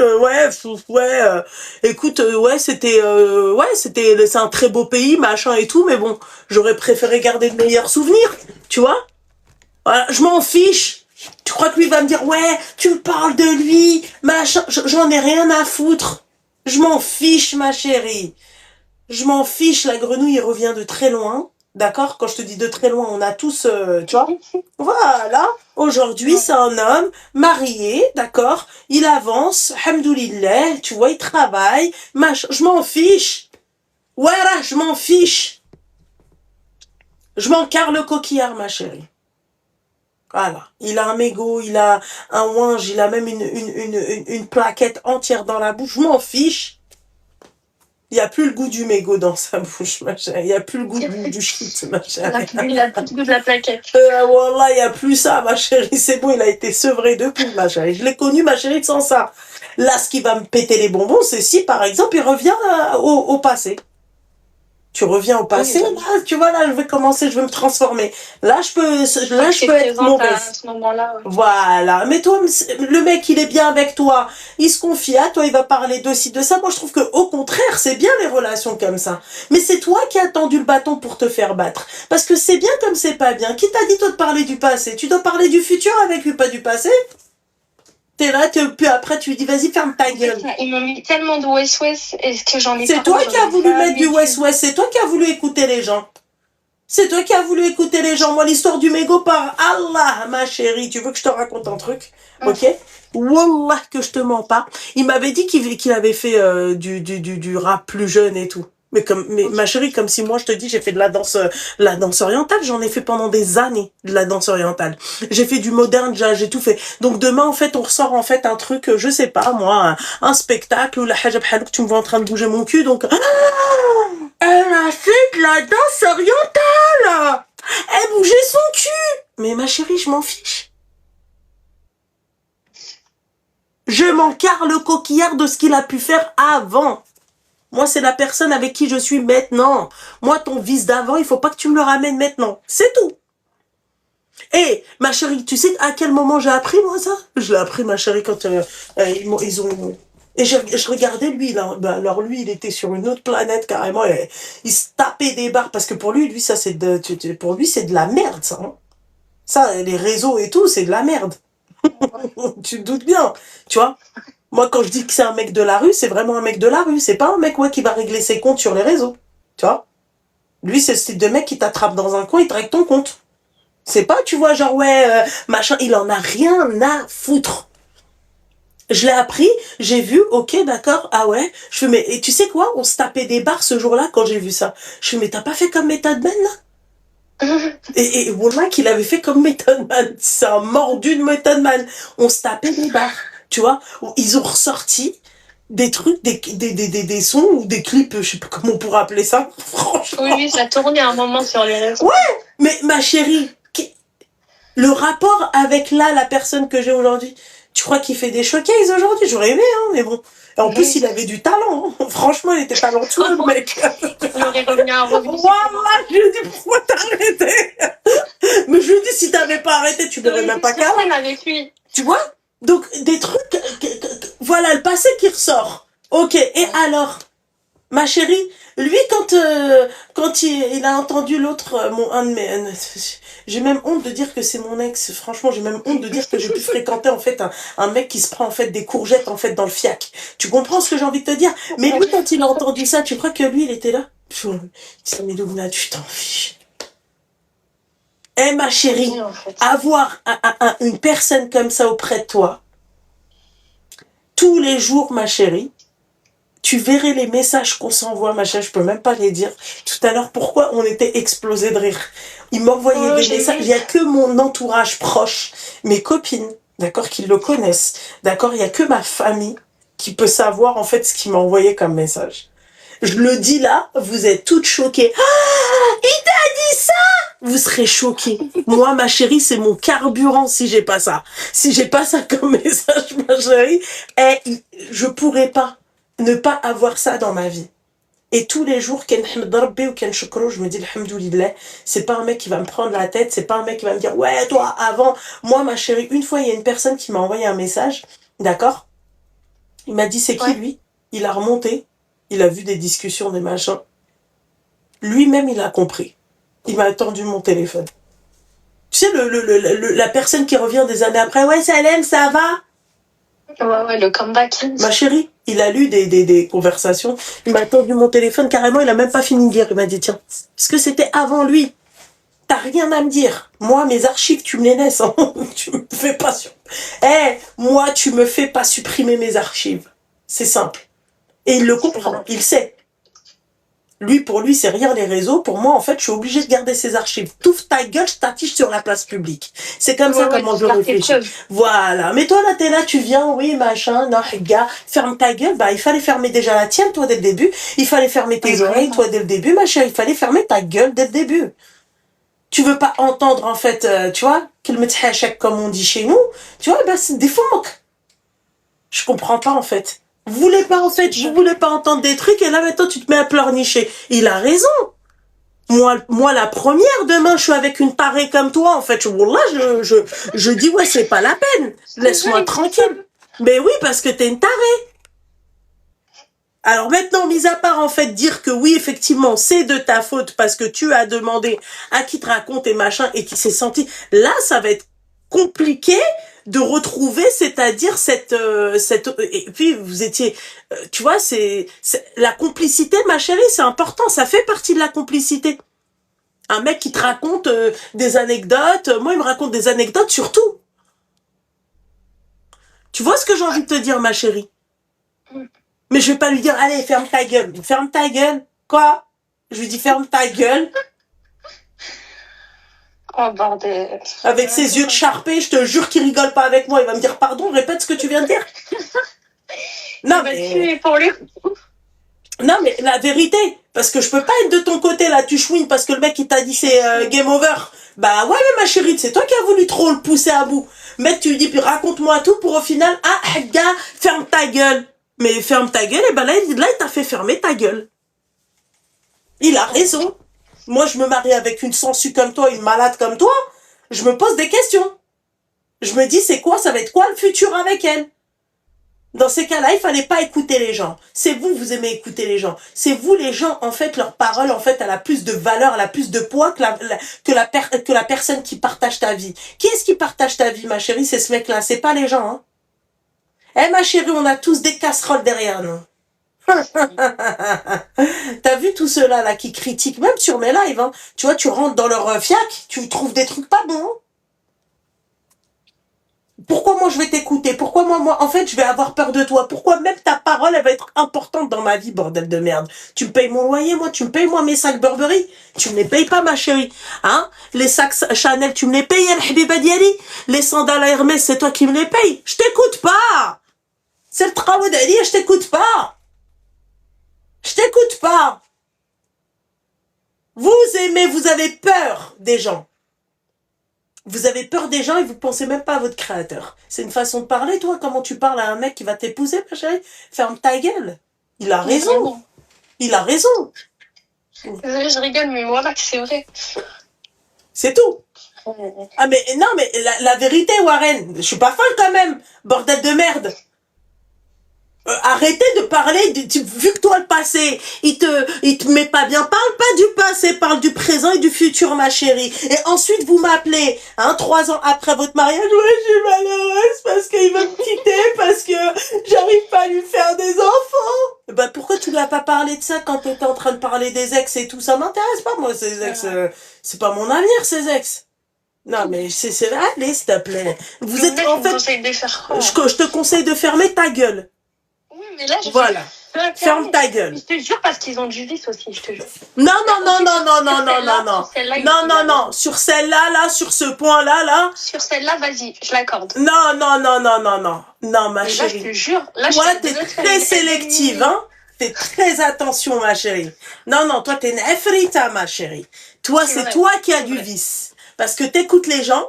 écoute, c'est un très beau pays, machin et tout, mais bon, j'aurais préféré garder de meilleurs souvenirs, tu vois? Voilà, je m'en fiche. Tu crois que lui va me dire, ouais, tu me parles de lui, machin, j'en ai rien à foutre. Je m'en fiche, ma chérie. Je m'en fiche, la grenouille, elle revient de très loin. D'accord? Quand je te dis de très loin, on a tous, tu vois? Voilà. Aujourd'hui, c'est un homme marié, d'accord? Il avance, hamdoulillah, tu vois, il travaille, machin. Je m'en fiche. Voilà, je m'en fiche. Je m'en carre le coquillard, ma chérie. Voilà. Il a un mégot, il a un ouinge, il a même une plaquette entière dans la bouche. Je m'en fiche. Il n'y a plus le goût du mégot dans sa bouche, ma chérie. Il n'y a plus le goût du shit, ma chérie.
Il a plus le goût de la plaquette.
Wallah, il n'y a plus ça, ma chérie. C'est bon, il a été sevré depuis, ma chérie. Je l'ai connu, ma chérie, sans ça. Là, ce qui va me péter les bonbons, c'est si, par exemple, il revient au passé. Tu reviens au passé,
Oui,
là, tu vois, là, je vais commencer, je vais me transformer. Là, je peux être mauvaise.
À ce moment-là, ouais.
Voilà. Mais toi, le mec, il est bien avec toi. Il se confie à toi, il va parler de ci, de ça. Moi, je trouve que, au contraire, c'est bien les relations comme ça. Mais c'est toi qui as tendu le bâton pour te faire battre. Parce que c'est bien comme c'est pas bien. Qui t'a dit, toi, de parler du passé? Tu dois parler du futur avec lui, pas du passé? T'es là, puis après, tu lui dis, vas-y, ferme ta gueule.
Ils m'ont mis tellement de West et que j'en ai
C'est toi qui as voulu mettre du West-West. C'est toi qui as voulu écouter les gens. C'est toi qui as voulu écouter les gens. Moi, l'histoire du mégot, par Allah, ma chérie. Tu veux que je te raconte un truc? Ok? Wallah que je te mens pas. Il m'avait dit qu'il avait fait du rap plus jeune et tout. Mais ma chérie, comme si moi je te dis, j'ai fait de la danse orientale. J'en ai fait pendant des années de la danse orientale. J'ai fait du moderne jazz, j'ai tout fait. Donc demain, en fait, on ressort en fait un truc, je sais pas moi, un spectacle où la hajab halouk, tu me vois en train de bouger mon cul. Donc, elle a fait de la danse orientale. Elle bougeait son cul. Mais ma chérie, je m'en fiche. Je m'en carre le coquillard de ce qu'il a pu faire avant. Moi, c'est la personne avec qui je suis maintenant. Moi, ton vice d'avant, il faut pas que tu me le ramènes maintenant. C'est tout. Et, ma chérie, tu sais à quel moment j'ai appris, moi, ça? Je l'ai appris, ma chérie, quand ils ont... Et je regardais lui, là. Ben, alors lui, il était sur une autre planète, carrément. Il se tapait des barres, parce que pour lui, ça, pour lui, c'est de la merde, ça. Hein. Ça, les réseaux et tout, c'est de la merde. Tu te doutes bien, tu vois? Moi, quand je dis que c'est un mec de la rue, c'est vraiment un mec de la rue. C'est pas un mec, qui va régler ses comptes sur les réseaux. Tu vois? Lui, c'est ce type de mec qui t'attrape dans un coin, il te règle ton compte. C'est pas, tu vois, genre, machin, il en a rien à foutre. Je l'ai appris, j'ai vu, ok, d'accord, ah ouais. Je fais, mais, et tu sais quoi? On se tapait des barres ce jour-là quand j'ai vu ça. Je fais, mais t'as pas fait comme Method Man, là? Et Wallah qu'il avait fait comme Method Man. C'est un mordu de Method Man. On se tapait des barres. tu vois, où ils ont ressorti des trucs, des sons ou des clips, je sais pas comment on pourrait appeler ça, franchement.
Oui, ça tournait un moment sur les réseaux.
Ouais, mais ma chérie, le rapport avec la personne que j'ai aujourd'hui, tu crois qu'il fait des showcases aujourd'hui? J'aurais aimé, hein, mais bon. Et en plus, il avait du talent. Hein. Franchement, il était talentueux, le mec.
Il aurait revenu à un revenu.
Voilà, je lui ai dit, pourquoi t'as arrêté? Mais je lui ai dit, si t'avais pas arrêté, tu n'aurais même pas qu'à.
Avec lui.
Tu vois? Donc, des trucs, voilà, le passé qui ressort. Ok, et alors? Ma chérie, lui, quand il a entendu l'autre, un de mes, j'ai même honte de dire que c'est mon ex. Franchement, j'ai même honte de dire que j'ai pu fréquenter, en fait, un mec qui se prend, en fait, des courgettes, en fait, dans le fiac. Tu comprends ce que j'ai envie de te dire? Mais lui, quand il a entendu ça, tu crois que lui, il était là? Il s'est mis Louna, tu t'en fiches. Eh, ma chérie, avoir une personne comme ça auprès de toi, tous les jours, ma chérie, tu verrais les messages qu'on s'envoie, machin, je peux même pas les dire. Tout à l'heure, pourquoi on était explosés de rire? Il m'envoyait des messages. Il y a que mon entourage proche, mes copines, d'accord, qui le connaissent. D'accord, il y a que ma famille qui peut savoir, en fait, ce qu'il m'a envoyé comme message. Je le dis là, vous êtes toutes choquées. Ah, il t'a dit ça? Vous serez choquées. Moi, ma chérie, c'est mon carburant si j'ai pas ça. Si j'ai pas ça comme message, ma chérie, je pourrais pas ne pas avoir ça dans ma vie. Et tous les jours, je me dis, alhamdoulilah, c'est pas un mec qui va me prendre la tête, c'est pas un mec qui va me dire, ouais, toi, avant, moi, ma chérie, une fois, il y a une personne qui m'a envoyé un message, d'accord? Il m'a dit, c'est qui, lui? Il a remonté, il a vu des discussions, des machins. Lui-même, il a compris. Il m'a attendu mon téléphone. Tu sais, la personne qui revient des années après, ouais, Salem, ça va?
Ouais, le comeback.
Ma chérie, il a lu des conversations. Il m'a attendu mon téléphone, carrément, il a même pas fini de lire. Il m'a dit, tiens, parce que c'était avant lui. T'as rien à me dire. Moi, mes archives, tu me les laisses. Hein. Tu me fais pas moi, tu me fais pas supprimer mes archives. C'est simple. Et il le comprend, il sait. Lui, pour lui, c'est rien les réseaux. Pour moi, en fait, je suis obligée de garder ses archives. Touffe ta gueule, je t'affiche sur la place publique. C'est comme ça comment je réfléchis. Voilà. Mais toi, là, t'es là, tu viens, oui, machin, non, gars, ferme ta gueule. Bah, il fallait fermer déjà la tienne, toi, dès le début. Il fallait fermer tes oreilles, toi, dès le début, ma chérie. Il fallait fermer ta gueule dès le début. Tu veux pas entendre, en fait, tu vois, qu'il me t'hachek, comme on dit chez nous. Tu vois, bah, c'est des faux. Je comprends pas, en fait. Vous voulez pas entendre des trucs et là maintenant tu te mets à pleurnicher. Il a raison. Moi la première, demain je suis avec une tarée comme toi en fait. Je dis ouais c'est pas la peine. Laisse-moi tranquille. Mais oui parce que t'es une tarée. Alors maintenant, mis à part en fait dire que oui effectivement c'est de ta faute parce que tu as demandé à qui te raconte et machin et qui s'est senti, là ça va être compliqué de retrouver, c'est-à-dire cette et puis vous étiez tu vois c'est la complicité ma chérie, c'est important, ça fait partie de la complicité. Un mec qui te raconte des anecdotes, moi il me raconte des anecdotes surtout. Tu vois ce que j'ai envie de te dire ma chérie? Mais je vais pas lui dire allez ferme ta gueule. Ferme ta gueule. Quoi? Je lui dis ferme ta gueule.
Oh bordel.
Avec ses yeux de charpé, je te jure qu'il rigole pas avec moi. Il va me dire pardon, répète ce que tu viens de dire. Non mais non mais la vérité, parce que je peux pas être de ton côté là, tu chouines parce que le mec il t'a dit c'est game over. Bah ouais mais ma chérie, c'est toi qui as voulu trop le pousser à bout. Mec tu lui dis puis raconte-moi tout pour au final gars, ferme ta gueule. Mais ferme ta gueule et ben là il t'a fait fermer ta gueule. Il a raison. Moi, je me marie avec une sangsue comme toi, une malade comme toi. Je me pose des questions. Je me dis, c'est quoi, ça va être quoi le futur avec elle? Dans ces cas-là, il fallait pas écouter les gens. C'est vous aimez écouter les gens. C'est vous, les gens, en fait, leur parole, en fait, elle a plus de valeur, elle a plus de poids que la personne qui partage ta vie. Qui est-ce qui partage ta vie, ma chérie? C'est ce mec-là. C'est pas les gens, hein. Eh, ma chérie, on a tous des casseroles derrière nous. T'as vu tout cela là qui critiquent même sur mes lives hein. Tu vois tu rentres dans leur fiac, tu trouves des trucs pas bons. Pourquoi moi je vais t'écouter? Pourquoi moi en fait je vais avoir peur de toi? Pourquoi même ta parole elle va être importante dans ma vie bordel de merde? Tu me payes mon loyer moi, tu me payes moi mes sacs Burberry, tu me les payes pas ma chérie hein? Les sacs Chanel tu me les payes el habiba diali, les sandales Hermès c'est toi qui me les payes. Je t'écoute pas. C'est le travail d'Ali, je t'écoute pas. Je t'écoute pas. Vous aimez, vous avez peur des gens. Vous avez peur des gens et vous pensez même pas à votre créateur. C'est une façon de parler, toi. Comment tu parles à un mec qui va t'épouser, ma chérie? Ferme ta gueule. Il a raison. Il a raison.
Désolée, je rigole, mais voilà, c'est vrai.
C'est tout. Ah mais non, mais la vérité, Warren, je suis pas folle quand même. Bordel de merde. Arrêtez de parler, vu que toi le passé, il te met pas bien, parle pas du passé, parle du présent et du futur, ma chérie. Et ensuite, vous m'appelez, 3 ans après votre mariage, ouais, je suis malheureuse parce qu'il va me quitter, parce que j'arrive pas à lui faire des enfants. Bah, pourquoi tu lui as pas parlé de ça quand t'étais en train de parler des ex et tout? Ça m'intéresse pas, moi, ces ex, c'est pas mon avenir, ces ex. Non, mais allez, s'il te plaît. Vous êtes, en fait, je te conseille de fermer ta gueule.
Oui, mais là,
voilà. Ferme ta gueule.
Je te jure parce qu'ils ont du vice aussi, je te jure.
Non. Non. Sur celle-là, là, sur ce point-là, là.
Sur celle-là, vas-y, je l'accorde.
Non. Non, ma chérie.
Là, je te jure. Là,
toi, t'es très sélective, hein. Fais très attention, ma chérie. Non, toi, t'es une effrita, ma chérie. Toi, c'est toi qui as du vice. Parce que t'écoutes les gens.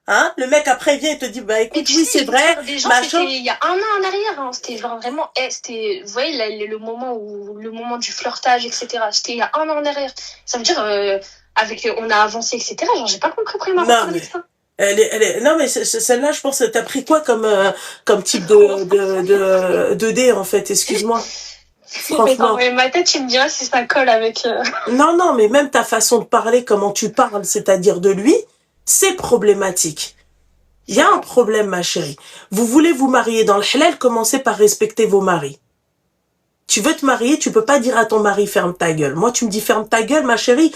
Hein, le mec après vient et te dit bah écoute oui c'est vrai
machin. Il y a 1 an en arrière, hein, c'était genre vraiment c'était vous voyez le moment du flirtage etc. C'était il y a 1 an en arrière. Ça veut dire avec on a avancé etc. Genre j'ai pas compris comment on a parlé de ça.
Non mais celle-là je pense t'as pris quoi comme type de dé en fait, excuse-moi.
Franchement. Mais ma tête tu me diras si ça colle avec.
Non mais même ta façon de parler, comment tu parles, c'est-à-dire de lui. C'est problématique. Il y a un problème, ma chérie. Vous voulez vous marier dans le halal, commencez par respecter vos maris. Tu veux te marier, tu peux pas dire à ton mari ferme ta gueule. Moi, tu me dis ferme ta gueule, ma chérie.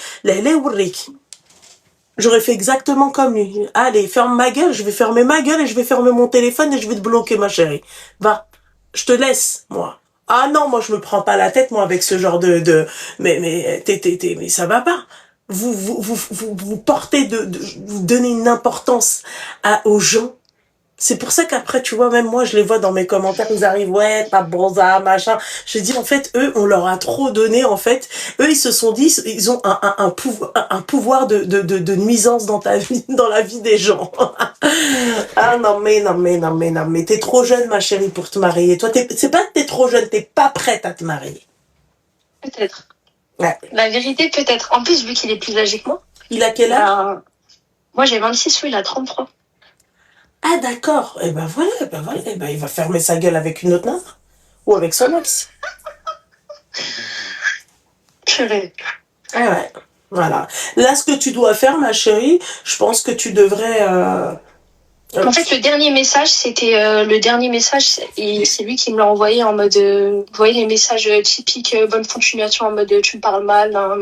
J'aurais fait exactement comme lui. Allez, ferme ma gueule, je vais fermer ma gueule et je vais fermer mon téléphone et je vais te bloquer, ma chérie. Va, je te laisse, moi. Ah non, moi, je me prends pas la tête, moi, avec ce genre mais ça va pas. Vous portez vous donnez une importance aux gens. C'est pour ça qu'après, tu vois, même moi, je les vois dans mes commentaires, ils arrivent, ouais, pas bon ça, machin. Je dis, en fait, eux, on leur a trop donné, en fait. Eux, ils se sont dit, ils ont un pouvoir de nuisance dans ta vie, dans la vie des gens. Ah, non, mais, t'es trop jeune, ma chérie, pour te marier. Toi, c'est pas que t'es trop jeune, t'es pas prête à te marier.
Peut-être.
Ouais.
La vérité, peut-être. En plus, vu qu'il est plus âgé que moi.
Il a quel âge?
Moi, j'ai 26, lui, il a 33.
Ah, d'accord. Et ben voilà. Il va fermer sa gueule avec une autre nana. Ou avec son ex.
Purée.
Ah ouais. Voilà. Là, ce que tu dois faire, ma chérie, je pense que tu devrais...
En fait, le dernier message, et c'est lui qui me l'a envoyé en mode, vous voyez les messages typiques, bonne continuation, en mode tu me parles mal, en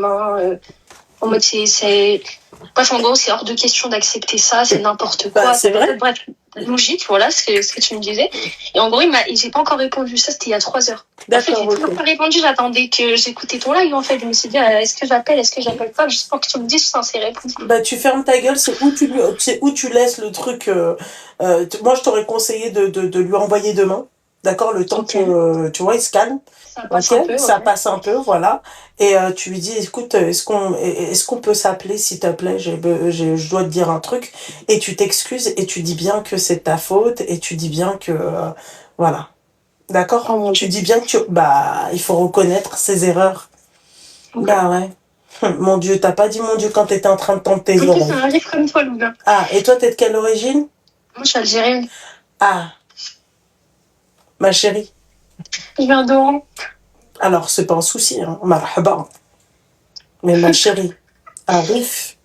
mode bref, en gros, c'est hors de question d'accepter ça, c'est n'importe quoi.
Bah, c'est vrai.
Bref, logique, voilà ce que tu me disais. Et en gros, j'ai pas encore répondu, ça c'était il y a 3 heures.
D'accord,
en fait, j'ai toujours pas répondu, j'attendais que j'écoutais ton live en fait. Je me suis dit, est-ce que j'appelle pas, juste pour que tu me dises sans c'est répondu.
Bah, tu fermes ta gueule, c'est où tu laisses le truc. Moi, je t'aurais conseillé de lui envoyer demain. D'accord, le temps que, tu vois, il se calme. Ça passe un peu, voilà. Et tu lui dis, écoute, est-ce qu'on peut s'appeler, s'il te plaît, je dois te dire un truc. Et tu t'excuses et tu dis bien que c'est ta faute et tu dis bien que, voilà. D'accord? Tu dis bien que il faut reconnaître ses erreurs. Okay. Bah ouais. Mon Dieu, t'as pas dit mon Dieu quand t'étais en train de tendre tes oreilles.
C'est un livre comme toi, Loula.
Ah, et toi, t'es de quelle origine?
Moi, je suis algérienne.
Ah. Ma chérie.
Je viens d'Oran.
Alors, c'est pas un souci, hein. Marhaba. Mais ma chérie, un rif.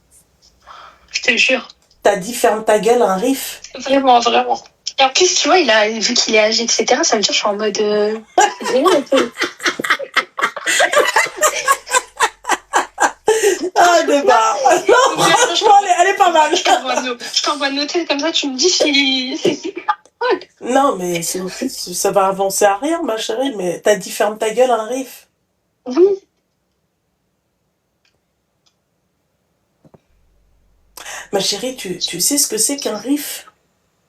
Je te jure.
T'as dit ferme ta gueule, un rif.
Vraiment. Et en plus, tu vois, vu qu'il est âgé, etc., ça veut dire que je suis en mode...
Ah, débat. Non, franchement, elle est pas mal.
Je t'envoie noter comme ça, tu me dis si...
Non, mais ça va avancer à rien, ma chérie, mais t'as dit ferme ta gueule, un rif.
Oui.
Ma chérie, tu sais ce que c'est qu'un rif?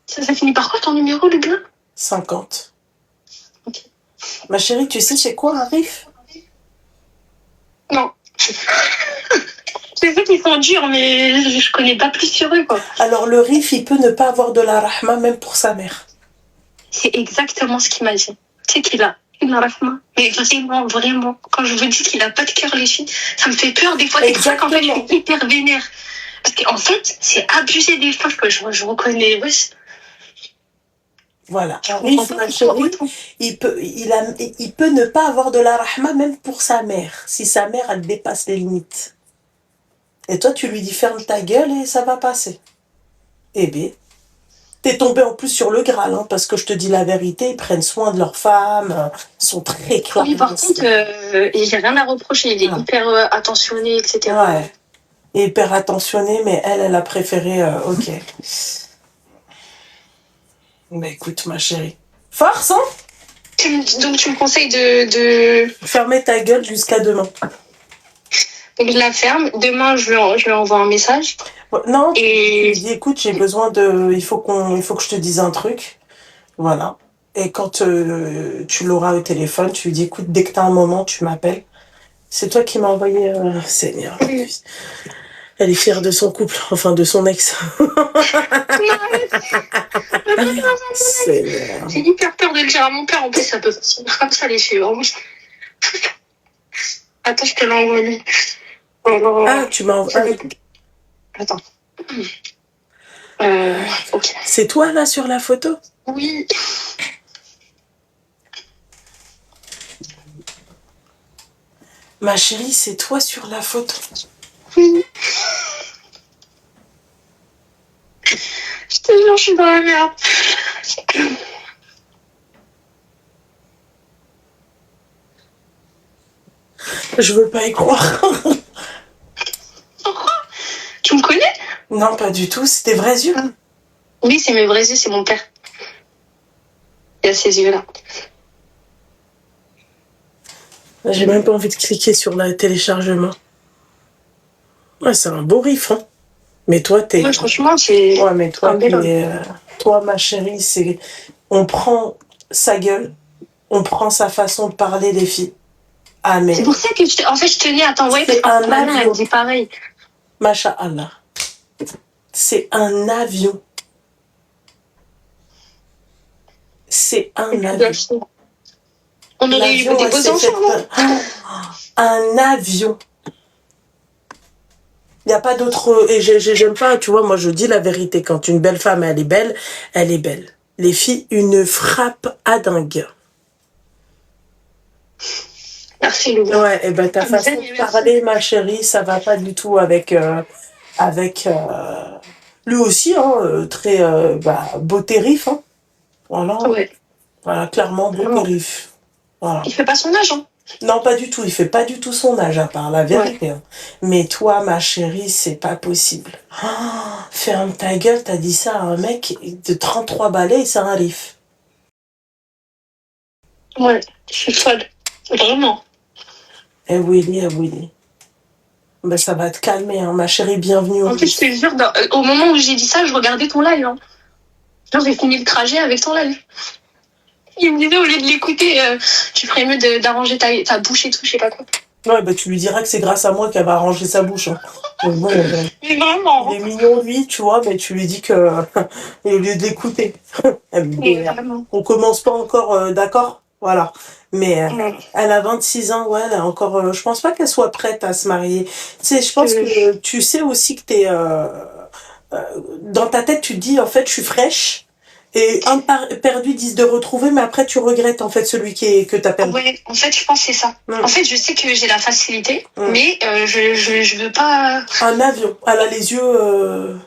Ça finit par quoi ton numéro, le gars?
50. Ma chérie, tu sais c'est quoi un rif?
Non. C'est ceux qui sont durs, mais je connais pas plus sur eux, quoi.
Alors le rif, il peut ne pas avoir de la rahma même pour sa mère.
C'est exactement ce qu'il m'a dit. Tu sais qu'il a une rahma. Mais vraiment, vraiment. Quand je vous dis qu'il a pas de cœur, les filles, ça me fait peur des fois. C'est pour ça qu'en fait, je suis hyper vénère. Parce qu'en fait, c'est abusé des fois que je reconnais. Wesh.
Voilà. Rif, ma chérie, il peut ne pas avoir de la rahma même pour sa mère. Si sa mère, elle dépasse les limites. Et toi, tu lui dis ferme ta gueule et ça va passer. Eh bien, t'es tombé en plus sur le Graal, hein, parce que je te dis la vérité, ils prennent soin de leurs femmes, ils sont très clairs.
Oui, par contre, j'ai rien à reprocher, il est hyper attentionné, etc.
Ouais, hyper attentionné, mais elle a préféré, ok. Mais écoute, ma chérie, force, hein?
Donc tu me conseilles de...
Fermer ta gueule jusqu'à demain.
Donc je la ferme. Demain, je lui envoie un message.
Non, tu lui dis, écoute, j'ai besoin de... Il faut que je te dise un truc. Voilà. Et quand tu l'auras au téléphone, tu lui dis, écoute, dès que tu as un moment, tu m'appelles. C'est toi qui m'as envoyé... Seigneur. Oui. Elle est fière de son couple, enfin de son ex.
J'ai hyper peur de le dire à mon père. En plus, ça peut finir comme ça, les filles. Attends, je te l'envoie.
Ah, tu m'as envoyé.
Attends. Ok.
C'est toi là sur la photo?
Oui.
Ma chérie, c'est toi sur la photo?
Oui. Je te jure, je suis dans la merde.
Je veux pas y croire.
Pourquoi? Tu me connais?
Non, pas du tout. C'est tes vrais yeux?
Oui, c'est mes vrais yeux, c'est mon père. Il a ces yeux-là.
J'ai même pas envie de cliquer sur le téléchargement. Ouais, c'est un beau riff, hein. Mais toi, t'es...
Ouais, franchement, c'est...
Ouais, mais toi, toi, ma chérie, c'est... On prend sa gueule, on prend sa façon de parler des filles. Ah, mais...
C'est pour ça que je tenais à t'envoyer, parce qu'un avion, elle dit pareil.
Masha'Allah. C'est un avion. C'est un avion.
On aurait eu des beaux enfants, non?
Un avion. Il n'y a pas d'autre... Et j'aime pas, tu vois, moi je dis la vérité. Quand une belle femme, elle est belle, elle est belle. Les filles, une frappe à dingue.
Merci, Louis.
Ouais, et ben ta façon de parler, ma chérie, ça va pas du tout avec... lui aussi, hein, très beau terrif. Hein. Voilà.
Ouais.
Voilà, clairement, beau terrif. Voilà.
Il fait pas son âge, hein?
Non, pas du tout. Il fait pas du tout son âge, à part la vérité. Ouais. Mais toi, ma chérie, c'est pas possible. Oh, ferme ta gueule, t'as dit ça à un mec de 33 balais et ça arrive.
Ouais, je suis folle. Vraiment.
Eh Willy. Ben, ça va te calmer, hein, ma chérie, bienvenue.
En fait, je te jure, au moment où j'ai dit ça, je regardais ton live. Hein. Genre, j'ai fini le trajet avec ton live. Il me disait, au lieu de l'écouter, tu ferais mieux d'arranger ta bouche et tout, je sais pas quoi.
Ouais, bah tu lui diras que c'est grâce à moi qu'elle va arranger sa bouche. Hein. Donc, bon,
mais vraiment.
Il est mignon, lui, tu vois, mais tu lui dis que... et au lieu de l'écouter. On commence pas encore, d'accord? Voilà. Mais elle a 26 ans, ouais, elle a encore... je pense pas qu'elle soit prête à se marier. Tu sais, je pense que tu sais aussi que t'es... dans ta tête, tu te dis, en fait, je suis fraîche. Et un perdu disent de retrouver, mais après tu regrettes en fait celui que t'as perdu.
Ouais, en fait je pense que c'est ça. En fait je sais que j'ai la facilité, mais je veux pas...
Un avion, elle a les yeux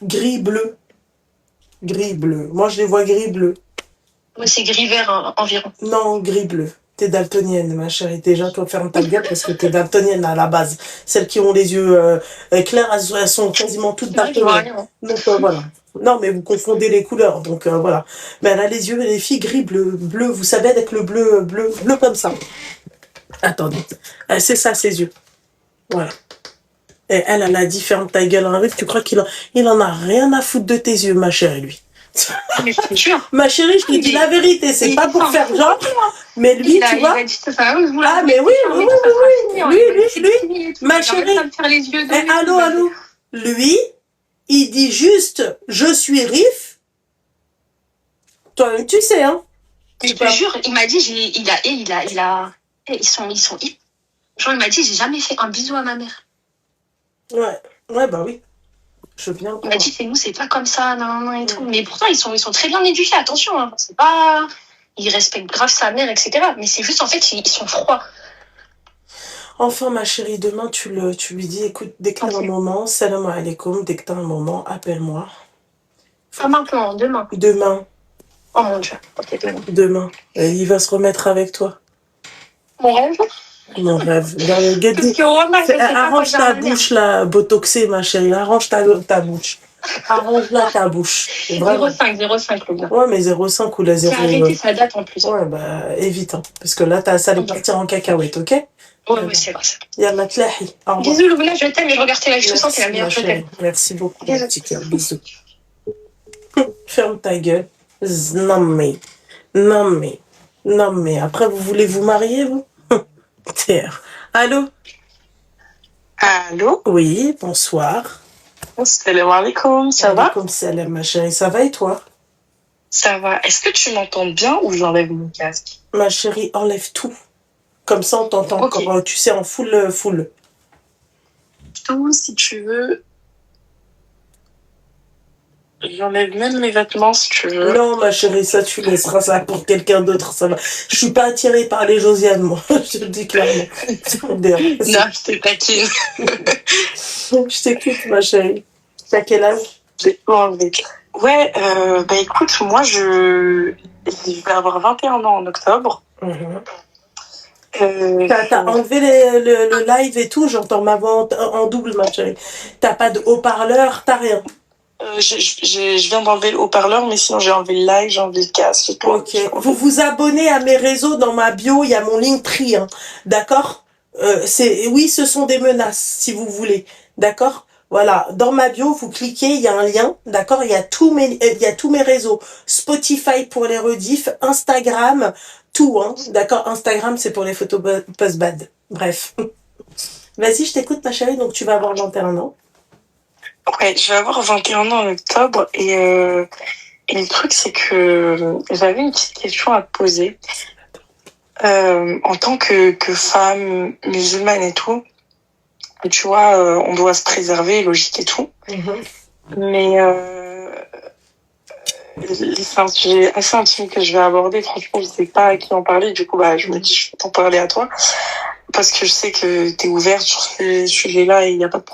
gris-bleu. Gris-bleu, moi je les vois gris-bleu.
Moi c'est gris-vert environ.
Non, gris-bleu. T'es daltonienne, ma chérie. Déjà, toi, ferme ta gueule parce que t'es daltonienne à la base. Celles qui ont les yeux clairs, elles sont quasiment toutes daltoniennes. Donc voilà. Non, mais vous confondez les couleurs, donc voilà. Mais elle a les yeux, les filles gris, bleu, vous savez, avec le bleu comme ça. Attendez. C'est ça, ses yeux. Voilà. Et elle a dit, ferme ta gueule, Henri. Tu crois qu'il en a rien à foutre de tes yeux, ma chérie, lui.
Mais je te jure.
Ma chérie, je te dis la vérité, c'est pas pour faire genre, mais lui, tu vois.
Il a dit ça, ça va,
Ah, mais oui, lui, ma chérie. Allô, lui, il dit juste, je suis Rif. Toi-même, tu sais, hein.
Je te jure, il m'a dit, ils sont genre, il m'a dit, j'ai jamais fait un bisou à ma mère.
Ouais, bah oui. Je viens.
Il m'a dit, c'est nous, c'est pas comme ça, non, et tout. Mais pourtant, ils sont très bien éduqués, attention, hein. C'est pas, ils respectent grave sa mère, etc. Mais c'est juste, en fait, ils sont froids.
Enfin, ma chérie, demain, tu lui dis, écoute, dès que t'as un moment, salam alaikum, dès que t'as un moment, appelle-moi.
Pas maintenant, demain.
Demain.
Oh mon Dieu, ok,
demain. Et il va se remettre avec toi.
Mon rêve.
Mon rêve. Dans le guetti. Arrange ta bouche, là, botoxée, ma chérie. Arrange ta bouche. Arrange-la ta bouche.
0,5, le gars.
Ouais, mais 0,5 ou la 0.
J'ai arrêté sa date en plus.
Ouais, bah, évite, hein. Parce que là, ça allait partir en cacahuète, ok?
Ouais, c'est vrai.
Yallah, tlahi.
Bisous, Loubna, je t'aime et je regarde tes lives tout ça, c'est la meilleure, je t'aime.
Merci beaucoup, mon petit cœur. Bisous. Ferme ta gueule. Non, mais. Après, vous voulez vous marier, vous? Terre. Allô?
Allô?
Oui, bonsoir.
Salam alaikum, ça va?
Comme salam, ma chérie. Ça va et toi?
Ça va. Est-ce que tu m'entends bien ou j'enlève mon casque?
Ma chérie, enlève tout. Comme ça, on t'entend encore, tu sais, en full.
Tout, si tu veux. J'enlève même mes vêtements, si tu veux.
Non, ma chérie, ça, tu laisseras ça pour quelqu'un d'autre, ça va. Je suis pas attirée par les Josiane, moi. Je te le dis clairement.
Non, je te taquine.
Je t'écoute, ma chérie. T'as quel âge?
J'ai pas enlevé. Ouais, bah écoute, moi, je vais avoir 21 ans en octobre.
T'as enlevé le live et tout, j'entends ma voix en double, ma chérie. T'as pas de haut-parleur, t'as rien.
Je viens d'enlever le haut-parleur, mais sinon j'ai enlevé le live, j'ai enlevé le casque.
Ok. Vous vous abonnez à mes réseaux, dans ma bio, il y a mon Linktree, hein. D'accord? Oui, ce sont des menaces, si vous voulez. D'accord? Voilà. Dans ma bio, vous cliquez, il y a un lien. D'accord? Il y a tous mes réseaux. Spotify pour les rediffs, Instagram, tout, hein. D'accord? Instagram, c'est pour les photos post-bad. Bref. Vas-y, je t'écoute, ma chérie. Donc, tu vas avoir 21 ans.
Ouais, je vais avoir 21 ans en octobre et le truc, c'est que j'avais une petite question à te poser. En tant que femme musulmane et tout, tu vois, on doit se préserver, logique et tout. Mais c'est un sujet assez intime que je vais aborder. Franchement, je sais pas à qui en parler. Du coup, bah, je me dis, je vais t'en parler à toi. Parce que je sais que t'es ouverte sur ce sujet-là et il n'y a pas de problème.